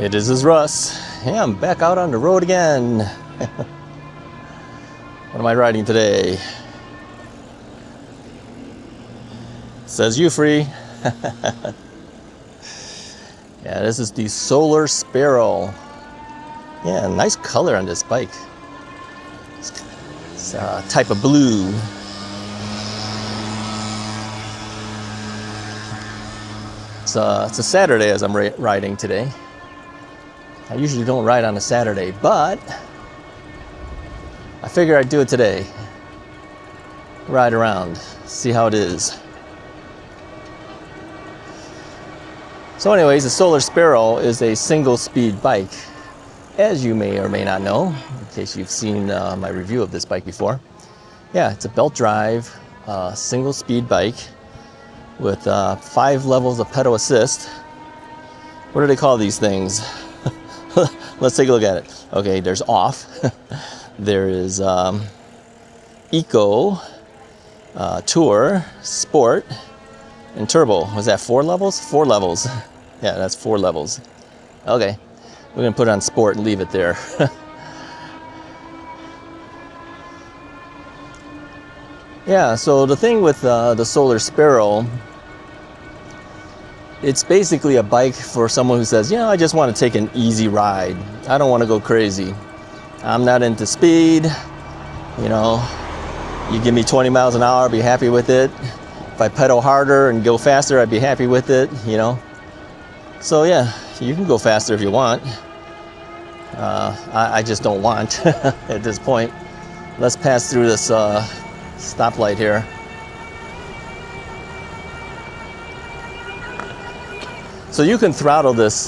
Hey, this is Russ. Yeah, I'm back out on the road again. What am I riding today? Says you free. Yeah, this is the Solar Sparrow. Yeah, nice color on this bike. It's a type of blue. It's a Saturday as I'm riding today. I usually don't ride on a Saturday, but I figure I'd do it today. Ride around, see how it is. So anyways, the Solar Sparrow is a single speed bike, as you may or may not know, in case you've seen my review of this bike before. Yeah, it's a belt drive, single speed bike with 5 levels of pedal assist. What do they call these things? Let's take a look at it. Okay, there's off. There is Eco, Tour, Sport, and Turbo. Was that 4 levels? 4 levels. Yeah, that's 4 levels. Okay, we're gonna put it on Sport and leave it there. Yeah, so the thing with the Solar Sparrow, it's basically a bike for someone who says, you know, I just want to take an easy ride. I don't want to go crazy. I'm not into speed. You know, you give me 20 miles an hour, I'll be happy with it. If I pedal harder and go faster, I'd be happy with it, you know. So yeah, you can go faster if you want. I just don't want at this point. Let's pass through this stoplight here. So you can throttle this.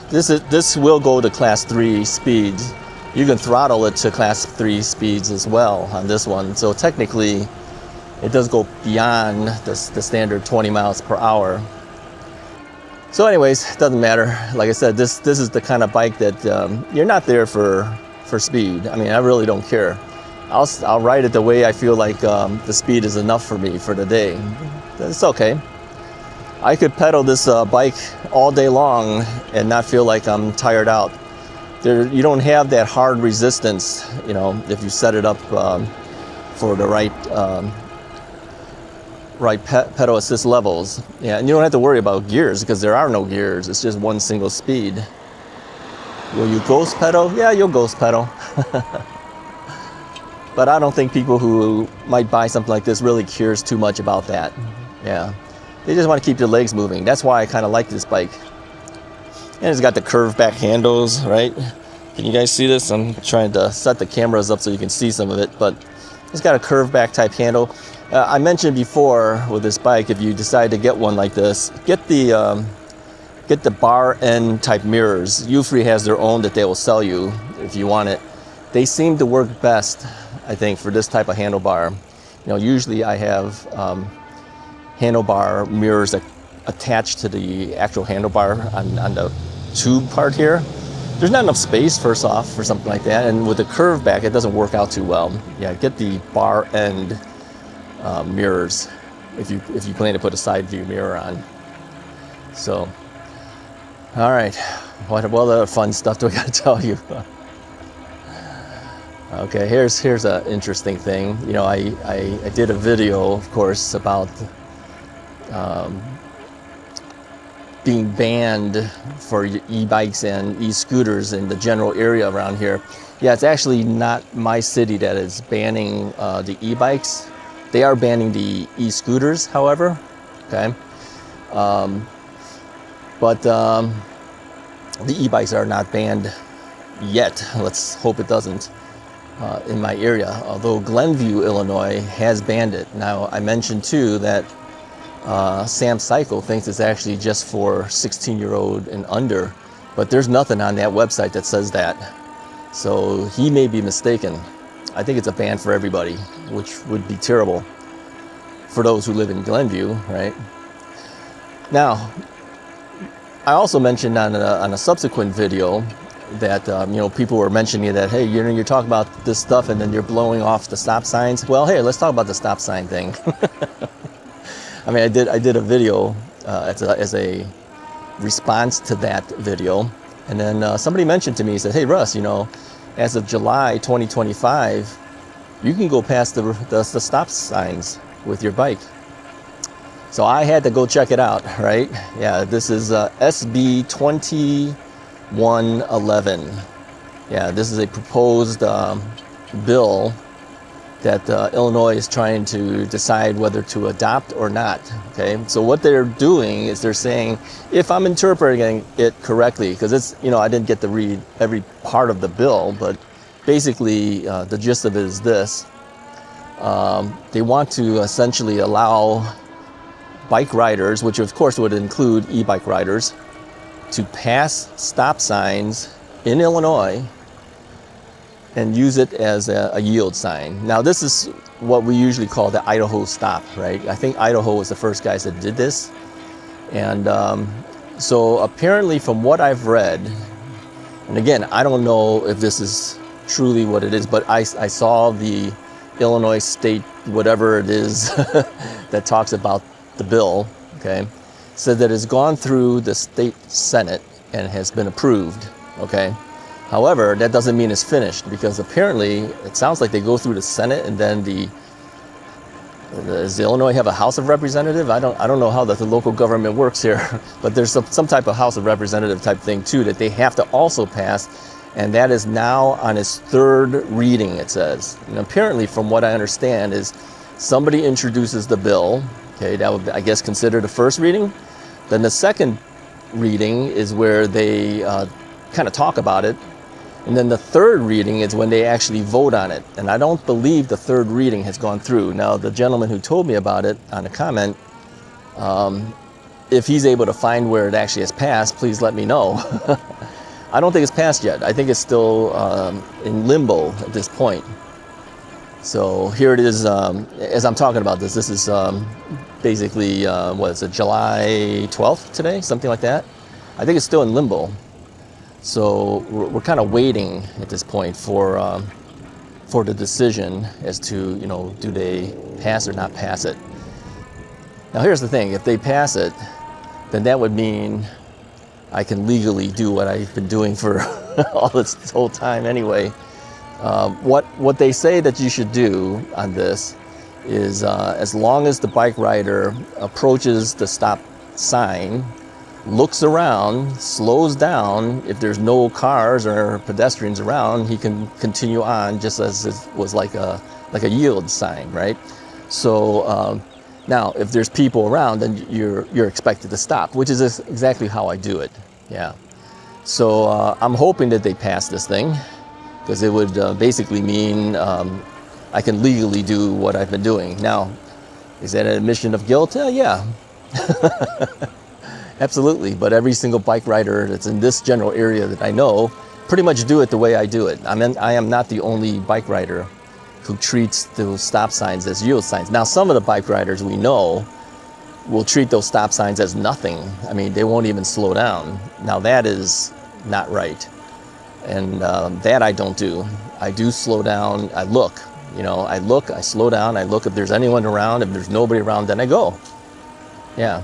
This will go to class 3 speeds. You can throttle it to class 3 speeds as well on this one. So technically, it does go beyond the standard 20 miles per hour. So anyways, it doesn't matter. Like I said, this is the kind of bike that you're not there for speed. I mean, I really don't care. I'll ride it the way I feel like the speed is enough for me for the day. It's okay. I could pedal this bike all day long and not feel like I'm tired out. You don't have that hard resistance, you know, if you set it up for the right pedal assist levels. Yeah, and you don't have to worry about gears because there are no gears. It's just one single speed. Will you ghost pedal? Yeah, you'll ghost pedal. But I don't think people who might buy something like this really cares too much about that. Yeah. They just want to keep their legs moving. That's why I kind of like this bike. And it's got the curved back handles, right? Can you guys see this? I'm trying to set the cameras up so you can see some of it, but it's got a curved back type handle. I mentioned before with this bike, if you decide to get one like this, get the bar end type mirrors. Ufree has their own that they will sell you if you want it. They seem to work best, I think, for this type of handlebar. You know, usually I have handlebar mirrors that attach to the actual handlebar on the tube part here. There's not enough space, first off, for something like that, and with the curve back, it doesn't work out too well. Yeah, get the bar end mirrors if you plan to put a side view mirror on. So, all right, what other fun stuff do I got to tell you? Okay, here's an interesting thing. You know, I did a video, of course, about being banned for e-bikes and e-scooters in the general area around here. Yeah, it's actually not my city that is banning the e-bikes. They are banning the e-scooters, however. Okay, but the e-bikes are not banned yet. Let's hope it doesn't in my area. Although Glenview, Illinois, has banned it. Now, I mentioned too that Sam Cycle thinks it's actually just for 16-year-old and under, but there's nothing on that website that says that. So he may be mistaken. I think it's a ban for everybody, which would be terrible for those who live in Glenview, right? Now, I also mentioned on a subsequent video that you know, people were mentioning that, hey, you know, you're talking about this stuff and then you're blowing off the stop signs. Well, hey, let's talk about the stop sign thing. I mean, I did a video as a response to that video And then somebody mentioned to me, he said, hey Russ, you know, as of July 2025, you can go past the stop signs with your bike. So I had to go check it out, right? Yeah, this is SB2111. Yeah, this is a proposed bill that Illinois is trying to decide whether to adopt or not. Okay, so what they're doing is they're saying, if I'm interpreting it correctly, because it's, you know, I didn't get to read every part of the bill, but basically the gist of it is this. They want to essentially allow bike riders, which of course would include e-bike riders, to pass stop signs in Illinois and use it as a yield sign. Now this is what we usually call the Idaho stop, right? I think Idaho was the first guys that did this. And so apparently from what I've read, and again, I don't know if this is truly what it is, but I saw the Illinois state, whatever it is, that talks about the bill, okay, said that it's gone through the state Senate and has been approved, okay? However, that doesn't mean it's finished, because apparently it sounds like they go through the Senate and then does Illinois have a House of Representative? I don't know how the local government works here, but there's some type of House of Representative type thing too that they have to also pass, and that is now on its third reading, it says. And apparently, from what I understand, is somebody introduces the bill, okay, that would, I guess, consider the first reading. Then the second reading is where they kind of talk about it. And then the third reading is when they actually vote on it. And I don't believe the third reading has gone through. Now, the gentleman who told me about it on a comment, if he's able to find where it actually has passed, please let me know. I don't think it's passed yet. I think it's still in limbo at this point. So here it is, as I'm talking about this is basically, what is it, July 12th today? Something like that. I think it's still in limbo. So we're kind of waiting at this point for the decision as to, you know, do they pass or not pass it. Now here's the thing, if they pass it, then that would mean I can legally do what I've been doing for all this whole time anyway. What they say that you should do on this is as long as the bike rider approaches the stop sign, looks around, slows down, if there's no cars or pedestrians around, he can continue on just as it was like a yield sign, right? So now if there's people around, then you're expected to stop, which is exactly how I do it. Yeah. So I'm hoping that they pass this thing, because it would basically mean I can legally do what I've been doing. Now, is that an admission of guilt? Yeah. Absolutely, but every single bike rider that's in this general area that I know pretty much do it the way I do it. I mean, I am not the only bike rider who treats those stop signs as yield signs. Now, some of the bike riders we know will treat those stop signs as nothing. I mean, they won't even slow down. Now, that is not right. And that I don't do. I do slow down, I look, you know, I slow down, I look if there's anyone around. If there's nobody around, then I go. Yeah.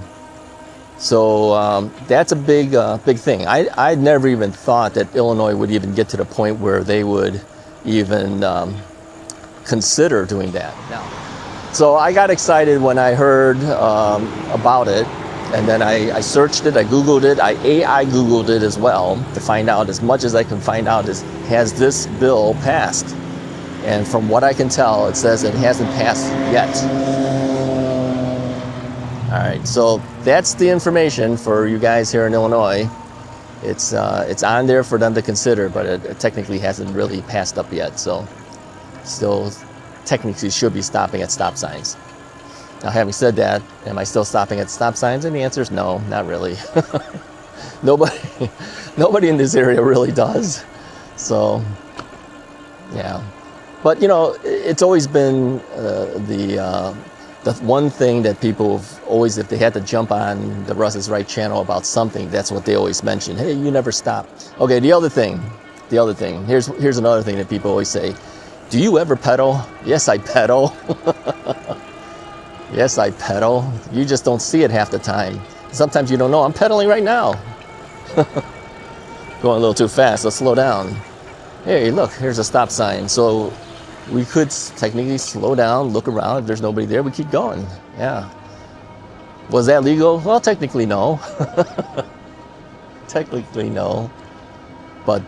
So that's a big thing. I never even thought that Illinois would even get to the point where they would even consider doing that. Now, so I got excited when I heard about it, and then I searched it, I Googled it, I Googled it as well to find out as much as I can find out is, has this bill passed? And from what I can tell, it says it hasn't passed yet. All right, so that's the information for you guys here in Illinois. It's on there for them to consider, but it technically hasn't really passed up yet. So still technically should be stopping at stop signs. Now, having said that, am I still stopping at stop signs? And the answer is no, not really. Nobody in this area really does. So, yeah. But, you know, it's always been the one thing that people have always, if they had to jump on the Russ is Right channel about something, that's what they always mention. Hey, you never stop. Okay, the other thing, here's another thing that people always say. Do you ever pedal? Yes, I pedal. Yes, I pedal. You just don't see it half the time. Sometimes you don't know I'm pedaling right now. going a little too fast. Let's slow down. Hey, look, here's a stop sign. So we could technically slow down, look around. If there's nobody there, we keep going. Yeah. Was that legal? Well, technically no. Technically no. But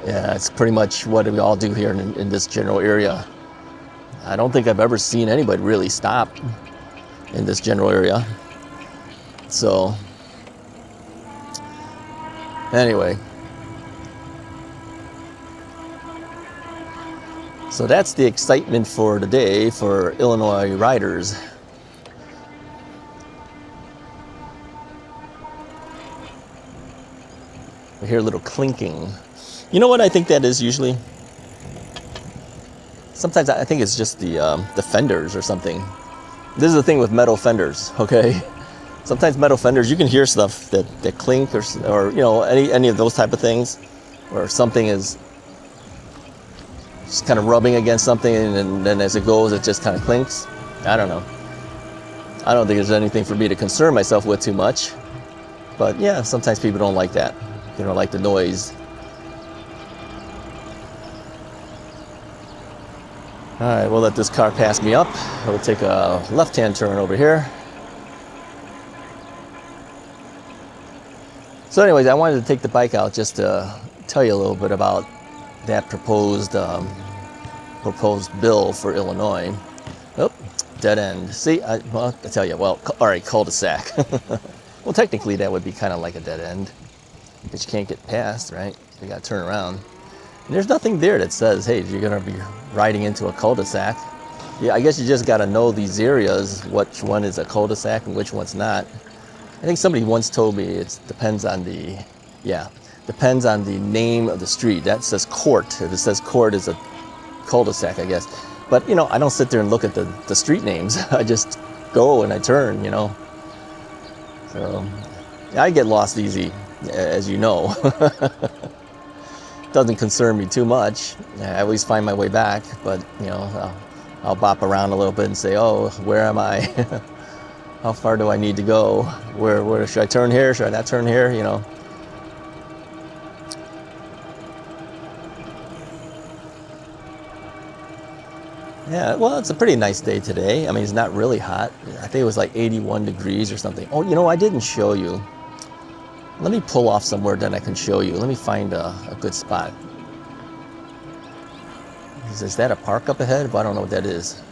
yeah, it's pretty much what we all do here in this general area. I don't think I've ever seen anybody really stop in this general area. So anyway, so that's the excitement for today for Illinois riders. We hear a little clinking. You know what I think that is usually? Sometimes I think it's just the fenders or something. This is the thing with metal fenders, okay? Sometimes metal fenders, you can hear stuff that clink or you know, any of those type of things, where something is just kind of rubbing against something, and then as it goes, it just kind of clinks. I don't know. I don't think there's anything for me to concern myself with too much. But yeah, sometimes people don't like that. They don't like the noise. All right, we'll let this car pass me up. We'll take a left-hand turn over here. So anyways, I wanted to take the bike out just to tell you a little bit about that proposed bill for Illinois. Oh, dead end. See, I tell you, well, all right, cul-de-sac. Well, technically that would be kind of like a dead end, because you can't get past, right? You got to turn around. And there's nothing there that says, hey, you're going to be riding into a cul-de-sac. Yeah, I guess you just got to know these areas, which one is a cul-de-sac and which one's not. I think somebody once told me it depends on the name of the street. That says court. If it says court, is a cul-de-sac, I guess. But, you know, I don't sit there and look at the street names. I just go and I turn, you know. So I get lost easy, as you know. Doesn't concern me too much. I always find my way back, but you know, I'll bop around a little bit and say, oh, where am I? How far do I need to go? Where should I turn here? Should I not turn here? You know. Yeah, well, it's a pretty nice day today. I mean, it's not really hot. I think it was like 81 degrees or something. Oh, you know, I didn't show you. Let me pull off somewhere that I can show you. Let me find a good spot. Is that a park up ahead? Well, I don't know what that is.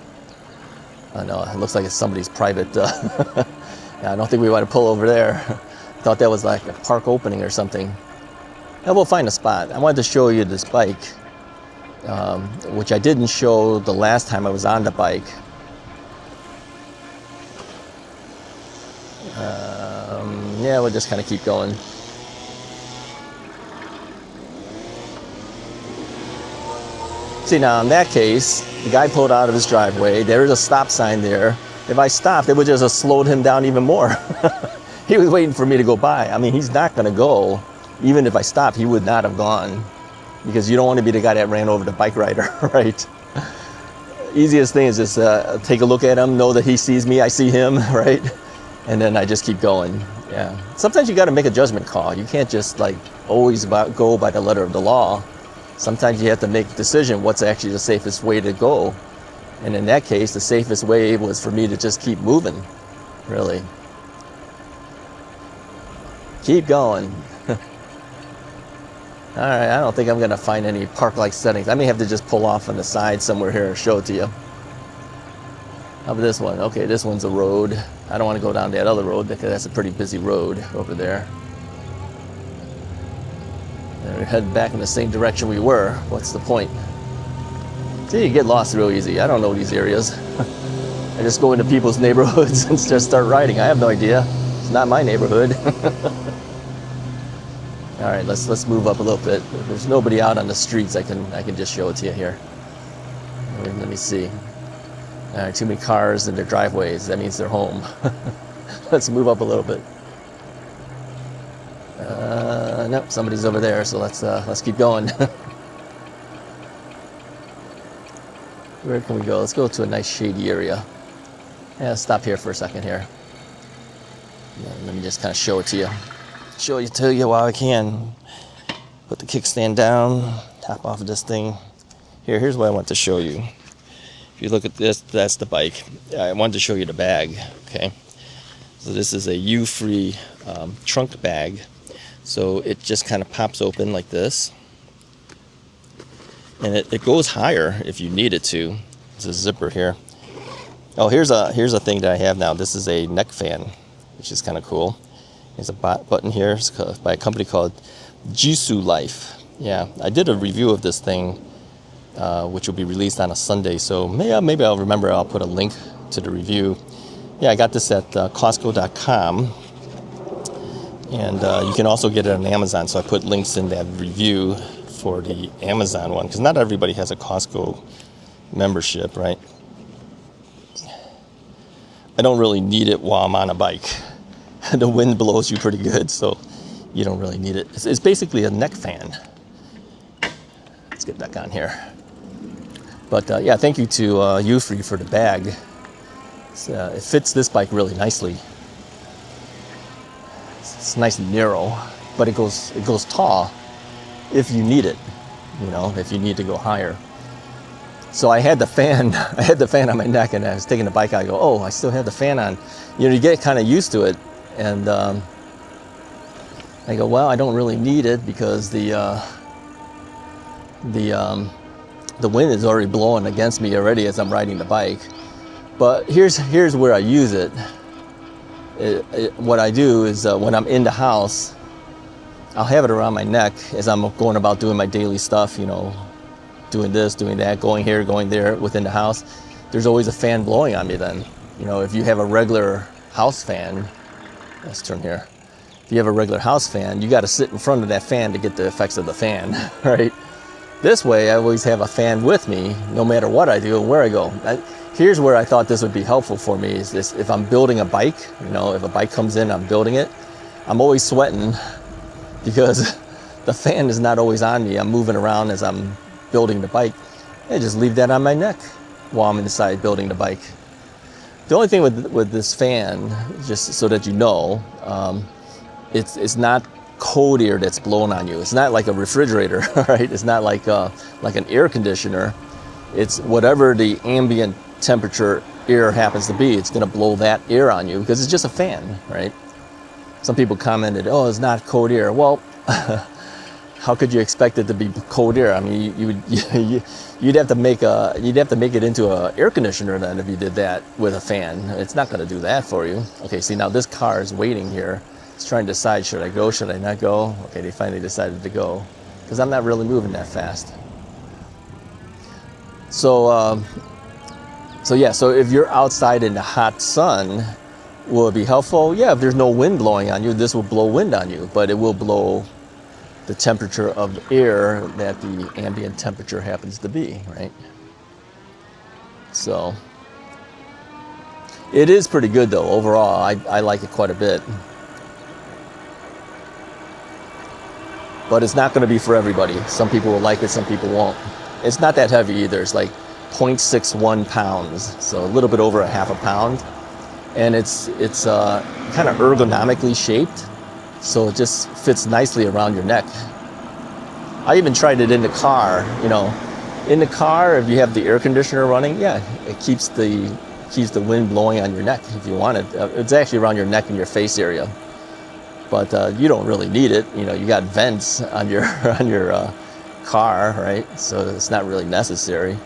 I know, it looks like it's somebody's private. Yeah, I don't think we want to pull over there. Thought that was like a park opening or something. Yeah, we'll find a spot. I wanted to show you this bike, which I didn't show the last time I was on the bike. Yeah, we'll just kind of keep going. See, now in that case, the guy pulled out of his driveway. There is a stop sign there. If I stopped, it would just have slowed him down even more. He was waiting for me to go by. I mean, he's not going to go. Even if I stopped, he would not have gone. Because you don't want to be the guy that ran over the bike rider, right? Easiest thing is just take a look at him, know that he sees me, I see him, right? And then I just keep going. Yeah. Sometimes you got to make a judgment call. You can't just like always go by the letter of the law. Sometimes you have to make a decision what's actually the safest way to go. And in that case, the safest way was for me to just keep moving, really. Keep going. All right, I don't think I'm going to find any park-like settings. I may have to just pull off on the side somewhere here and show it to you. How about this one? Okay, this one's a road. I don't want to go down that other road because that's a pretty busy road over there. And we're heading back in the same direction we were. What's the point? See, you get lost real easy. I don't know these areas. I just go into people's neighborhoods and just start riding. I have no idea. It's not my neighborhood. All right, let's move up a little bit. If there's nobody out on the streets, I can just show it to you here. Let me see. All right, too many cars in their driveways. That means they're home. Let's move up a little bit. Nope, somebody's over there, so let's keep going. Where can we go? Let's go to a nice shady area. Yeah, let's stop here for a second here. Let me just kind of show it to you. Show it to you while I can. Put the kickstand down, top off of this thing. Here's what I want to show you. If you look at this, that's the bike. I wanted to show you the bag, okay? So this is a U-free trunk bag. So it just kind of pops open like this. And it goes higher if you need it to. There's a zipper here. Oh, here's a thing that I have now. This is a neck fan, which is kind of cool. There's a button here. It's by a company called Jisoo Life. Yeah, I did a review of this thing, which will be released on a Sunday. So maybe I'll remember. I'll put a link to the review. Yeah, I got this at Costco.com, and you can also get it on Amazon. So I put links in that review for the Amazon one, because not everybody has a Costco membership, right? I don't really need it while I'm on a bike. The wind blows you pretty good, so you don't really need it. It's basically a neck fan. Let's get back on here. But yeah, thank you to U-Free for the bag. It fits this bike really nicely. It's nice and narrow, but it goes tall if you need it. You know, if you need to go higher. So I had the fan. I had the fan on my neck, and I was taking the bike out. I go, oh, I still have the fan on. You know, you get kind of used to it, and I go, well, I don't really need it because the wind is already blowing against me already as I'm riding the bike. But here's where I use it. What I do is when I'm in the house, I'll have it around my neck as I'm going about doing my daily stuff, you know, doing this, doing that, going here, going there within the house. There's always a fan blowing on me then. You know, if you have a regular house fan, let's turn here. If you have a regular house fan, you got to sit in front of that fan to get the effects of the fan, right? This way, I always have a fan with me, no matter what I do and where I go. Here's where I thought this would be helpful for me, is this: if I'm building a bike, you know, if a bike comes in, I'm building it, I'm always sweating because the fan is not always on me. I'm moving around as I'm building the bike. I just leave that on my neck while I'm inside building the bike. The only thing with this fan, just so that you know, it's not cold air that's blowing on you. It's not like a refrigerator, right? It's not like an air conditioner. It's whatever the ambient temperature air happens to be, it's going to blow that air on you because it's just a fan, right? Some people commented, oh, it's not cold air. Well, how could you expect it to be cold air? I mean, you'd have to make it into an air conditioner then if you did that with a fan. It's not going to do that for you. Okay, see, now this car is waiting here. It's trying to decide, should I go, should I not go? Okay, they finally decided to go because I'm not really moving that fast. So yeah, so if you're outside in the hot sun, will it be helpful? Yeah, if there's no wind blowing on you, this will blow wind on you, but it will blow the temperature of the air that the ambient temperature happens to be, right? So it is pretty good though, overall. I like it quite a bit. But it's not going to be for everybody. Some people will like it, some people won't. It's not that heavy either. It's like 0.61 pounds, so a little bit over a half a pound. And it's kind of ergonomically shaped, so it just fits nicely around your neck. I even tried it in the car. You know, in the car, if you have the air conditioner running, yeah, it keeps the wind blowing on your neck if you want it. It's actually around your neck and your face area, but you don't really need it. You know, you got vents on your car, right? So it's not really necessary.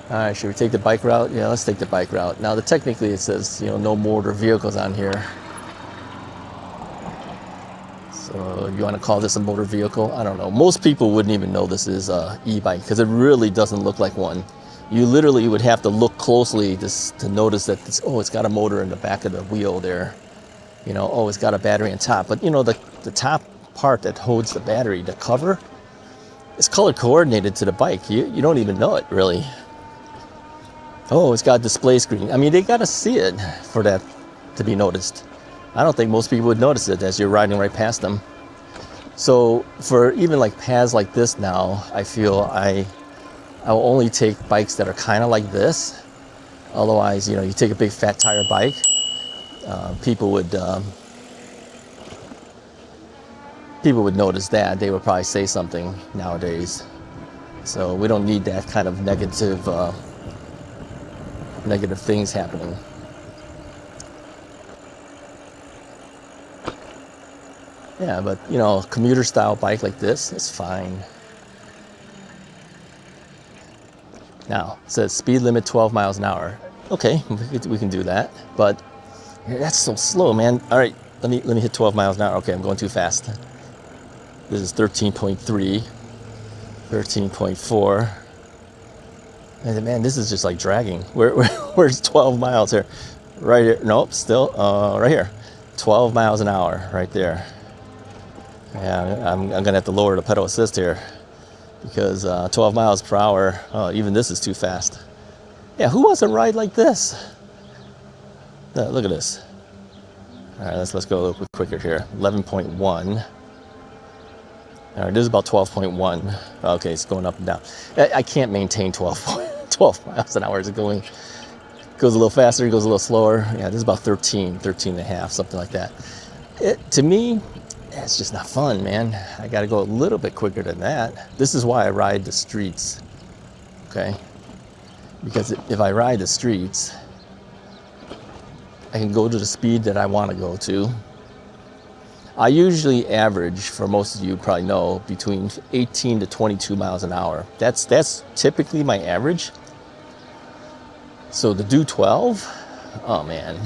All right, should we take the bike route? Yeah, let's take the bike route. Now, technically it says, you know, no motor vehicles on here. So you want to call this a motor vehicle? I don't know. Most people wouldn't even know this is a e-bike because it really doesn't look like one. You literally would have to look closely to notice that it's got a motor in the back of the wheel there. You know, oh, it's got a battery on top. But you know, the top part that holds the battery, the cover, it's color coordinated to the bike. You don't even know it really. Oh, it's got a display screen. I mean, they got to see it for that to be noticed. I don't think most people would notice it as you're riding right past them. So for even like paths like this now, I feel I will only take bikes that are kind of like this. Otherwise, you know, you take a big fat tire bike, people would people would notice that. They would probably say something nowadays. So we don't need that kind of negative things happening. Yeah, but you know, commuter style bike like this is fine. Now, it says speed limit 12 miles an hour. Okay, we can do that, but that's so slow, man. All right, let me hit 12 miles an hour. Okay, I'm going too fast. This is 13.3, 13.4. And man, this is just like dragging. Where's 12 miles here? Right here. Nope, still right here. 12 miles an hour right there. Yeah, I'm gonna have to lower the pedal assist here because 12 miles per hour, even this is too fast. Yeah, who wants to ride like this? Look at this. All right, let's go a little bit quicker here. 11.1. All right, this is about 12.1. Okay, it's going up and down. I can't maintain 12 miles an hour. It goes a little faster, it goes a little slower. Yeah, this is about 13 and a half, something like that. To me, it's just not fun, man. I got to go a little bit quicker than that. This is why I ride the streets, okay? Because if I ride the streets, I can go to the speed that I want to go to. I usually average, for most of you probably know, between 18 to 22 miles an hour. That's typically my average. So to do 12, oh man,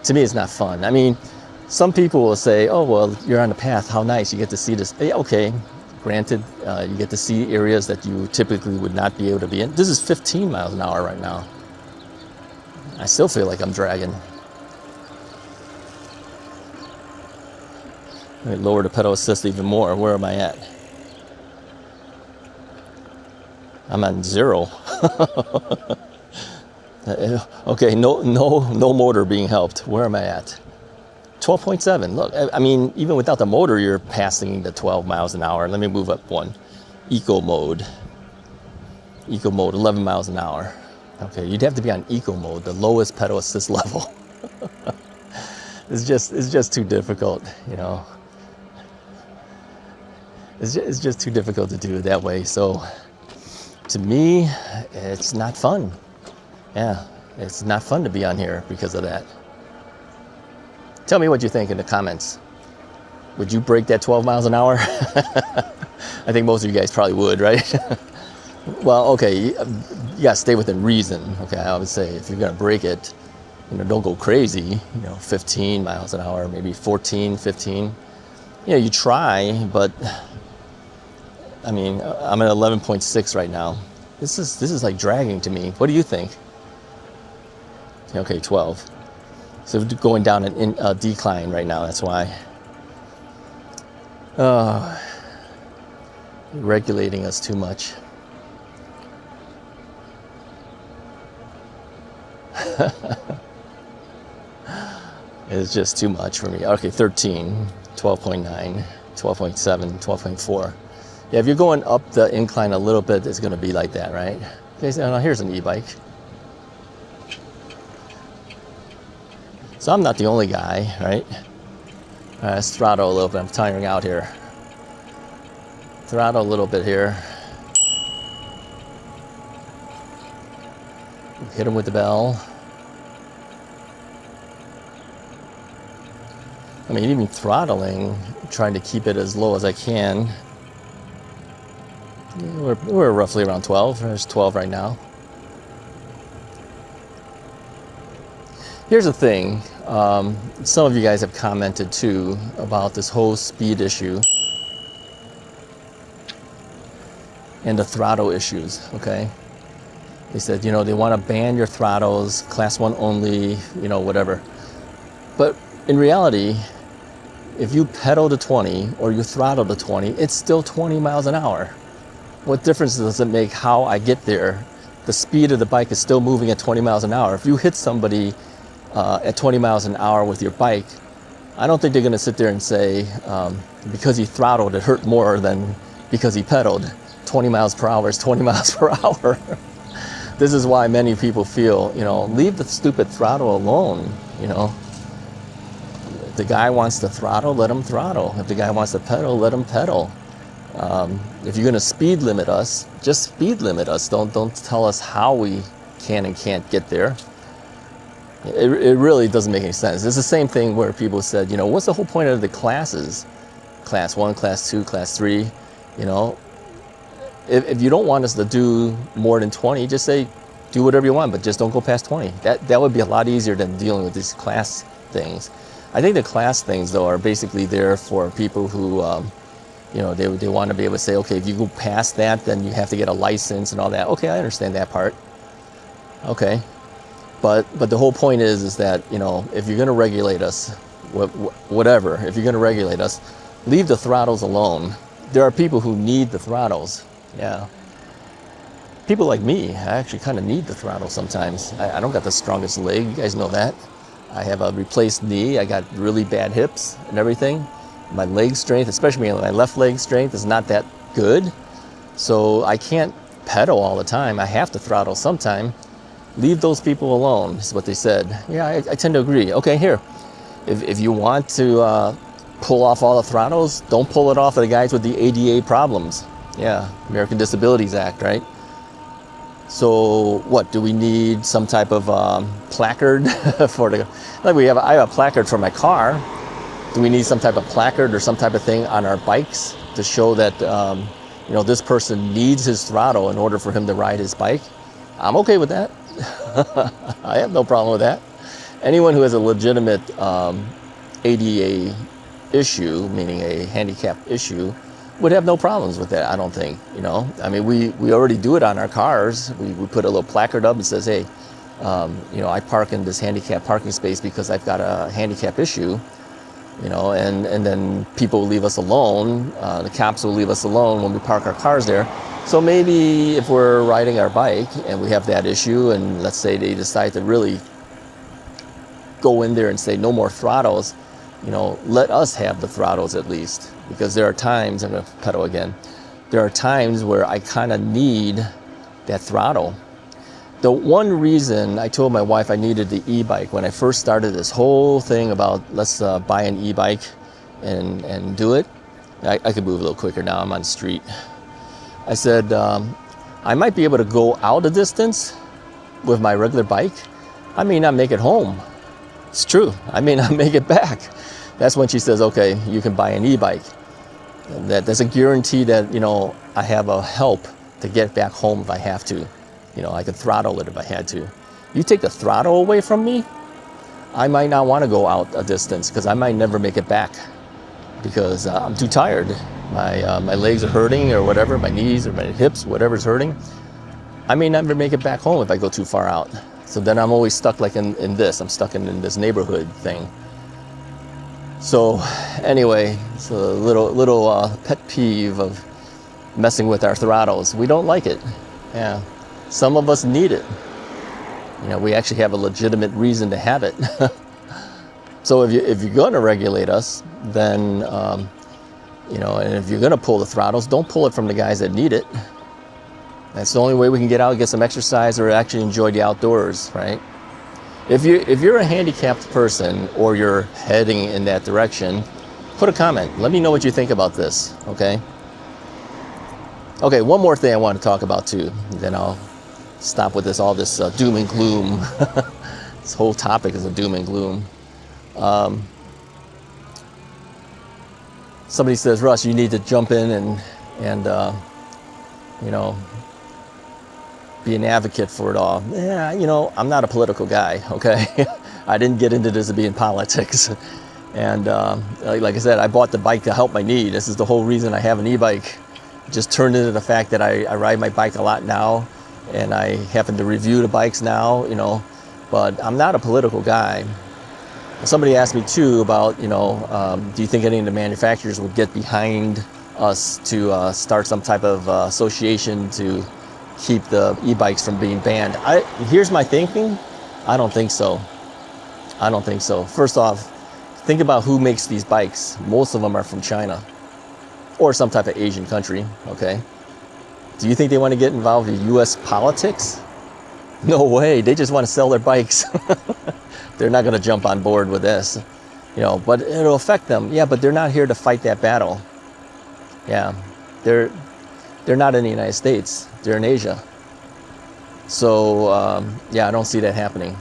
to me it's not fun. I mean, some people will say, oh, well, you're on the path, how nice, you get to see this. Yeah, okay, granted, you get to see areas that you typically would not be able to be in. This is 15 miles an hour right now. I still feel like I'm dragging. Let me lower the pedal assist even more. Where am I at? I'm on 0. Okay, no motor being helped. Where am I at? 12.7. Look, I mean, even without the motor, you're passing the 12 miles an hour. Let me move up one. Eco mode. Eco mode, 11 miles an hour. Okay, you'd have to be on eco mode, the lowest pedal assist level. It's just too difficult, you know. It's just too difficult to do it that way. So to me, it's not fun. Yeah, it's not fun to be on here because of that. Tell me what you think in the comments. Would you break that 12 miles an hour? I think most of you guys probably would, right? Well, okay, you gotta stay within reason. Okay, I would say if you're gonna break it, you know, don't go crazy. You know, 15 miles an hour, maybe 14, 15. You know, you try, but I mean, I'm at 11.6 right now. This is like dragging to me. What do you think? Okay, 12. So we're going down a decline right now. That's why. Regulating us too much. It's just too much for me. Okay, 13, 12.9, 12.7, 12.4. Yeah, if you're going up the incline a little bit, it's going to be like that, right? Okay, so now here's an e-bike. So I'm not the only guy, right? Let's throttle a little bit. I'm tiring out here. Throttle a little bit here. Hit him with the bell. I mean, even throttling, trying to keep it as low as I can. We're roughly around 12. There's 12 right now. Here's the thing. Some of you guys have commented too about this whole speed issue and the throttle issues, okay? They said, you know, they want to ban your throttles, class 1 only, you know, whatever. But in reality, if you pedal to 20 or you throttle to 20, it's still 20 miles an hour. What difference does it make how I get there? The speed of the bike is still moving at 20 miles an hour. If you hit somebody at 20 miles an hour with your bike, I don't think they're going to sit there and say, because he throttled, it hurt more than because he pedaled. 20 miles per hour is 20 miles per hour. This is why many people feel, you know, leave the stupid throttle alone, you know. the guy wants to throttle, let him throttle. If the guy wants to pedal, let him pedal. If you're going to speed limit us, just speed limit us. Don't tell us how we can and can't get there. It really doesn't make any sense. It's the same thing where people said, you know, what's the whole point of the classes? Class 1, Class 2, Class 3, you know. If you don't want us to do more than 20, just say, do whatever you want, but just don't go past 20. That would be a lot easier than dealing with these class things. I think the class things, though, are basically there for people who, you know, they want to be able to say, okay, if you go past that, then you have to get a license and all that. Okay, I understand that part. Okay. But the whole point is that, you know, if you're going to regulate us, whatever, if you're going to regulate us, leave the throttles alone. There are people who need the throttles. Yeah. People like me, I actually kind of need the throttle sometimes. I don't got the strongest leg. You guys know that. I have a replaced knee. I got really bad hips and everything. My leg strength, especially my left leg strength, is not that good. So I can't pedal all the time. I have to throttle sometime. Leave those people alone, is what they said. Yeah, I tend to agree. Okay, here, if you want to pull off all the throttles, don't pull it off of the guys with the ADA problems. Yeah, American Disabilities Act, right? So what, do we need some type of placard for the, like I have a placard for my car. Do we need some type of placard or some type of thing on our bikes to show that, you know, this person needs his throttle in order for him to ride his bike? I'm okay with that. I have no problem with that. Anyone who has a legitimate ADA issue, meaning a handicap issue, would have no problems with that, I don't think. You know, I mean, we already do it on our cars. We put a little placard up and says, hey, you know, I park in this handicap parking space because I've got a handicap issue. You know, and then people will leave us alone. The cops will leave us alone when we park our cars there. So maybe if we're riding our bike and we have that issue, and let's say they decide to really go in there and say no more throttles, you know, let us have the throttles at least. Because there are times, I'm going to pedal again, there are times where I kind of need that throttle. The one reason I told my wife I needed the e-bike when I first started this whole thing about let's buy an e-bike and do it, I could move a little quicker now, I'm on the street. I said, I might be able to go out a distance with my regular bike. I may not make it home. It's true, I may not make it back. That's when she says, okay, you can buy an e-bike. That's a guarantee that, you know, I have a help to get back home if I have to. You know, I could throttle it if I had to. You take the throttle away from me, I might not want to go out a distance because I might never make it back because I'm too tired. My legs are hurting or whatever, my knees or my hips, whatever's hurting. I may never make it back home if I go too far out. So then I'm always stuck like in this. I'm stuck in this neighborhood thing. So anyway, it's a little pet peeve of messing with our throttles. We don't like it. Yeah. Some of us need it. You know, we actually have a legitimate reason to have it. So if you're going to regulate us, then, you know, and if you're going to pull the throttles, don't pull it from the guys that need it. That's the only way we can get out, get some exercise, or actually enjoy the outdoors, right? If you're a handicapped person or you're heading in that direction, put a comment. Let me know what you think about this, okay? Okay, one more thing I want to talk about too, then I'll stop with all this doom and gloom. This whole topic is a doom and gloom. Somebody says, Russ, you need to jump in and you know, be an advocate for it all. Yeah, you know, I'm not a political guy, okay? I didn't get into this to be in politics. And like I said, I bought the bike to help my knee. This is the whole reason I have an e-bike. Just turned into the fact that I ride my bike a lot now, and I happen to review the bikes now, you know, but I'm not a political guy. Somebody asked me too about, you know, do you think any of the manufacturers would get behind us to start some type of association to keep the e-bikes from being banned? Here's my thinking. I don't think so. I don't think so. First off, think about who makes these bikes. Most of them are from China or some type of Asian country, okay? Do you think they want to get involved in US politics? No way, they just want to sell their bikes. They're not going to jump on board with this. you know, but it'll affect them. Yeah, but they're not here to fight that battle. Yeah, they're not in the United States. They're in Asia. So yeah, I don't see that happening.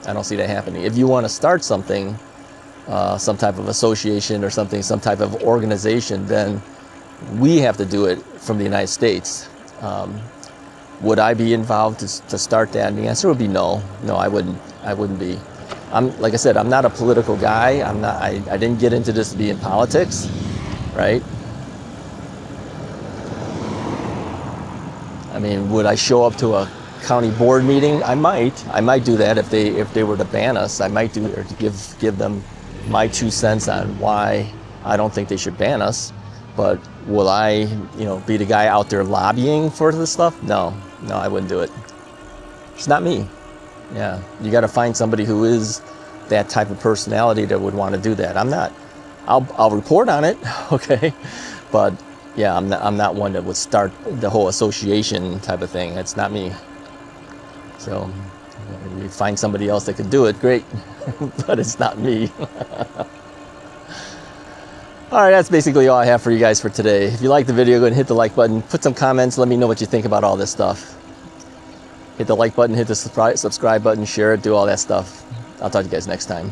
I don't see that happening. If you want to start something, some type of association or something, some type of organization, then we have to do it from the United States. Would I be involved to start that? And the answer would be no. No, I wouldn't. I wouldn't be. Like I said, I'm not a political guy. I'm not. I didn't get into this to be in politics, right? I mean, would I show up to a county board meeting? I might. I might do that if they were to ban us. I might do, or to give them my 2 cents on why I don't think they should ban us. But will I, you know, be the guy out there lobbying for this stuff? No, no, I wouldn't do it. It's not me. Yeah, you got to find somebody who is that type of personality that would want to do that. I'm not. I'll report on it, okay, but yeah, I'm not one that would start the whole association type of thing. It's not me. So if you find somebody else that could do it, great, but it's not me. All right, that's basically all I have for you guys for today. If you like the video, go ahead and hit the like button, put some comments, let me know what you think about all this stuff. Hit the like button, hit the subscribe button, share it, do all that stuff. I'll talk to you guys next time.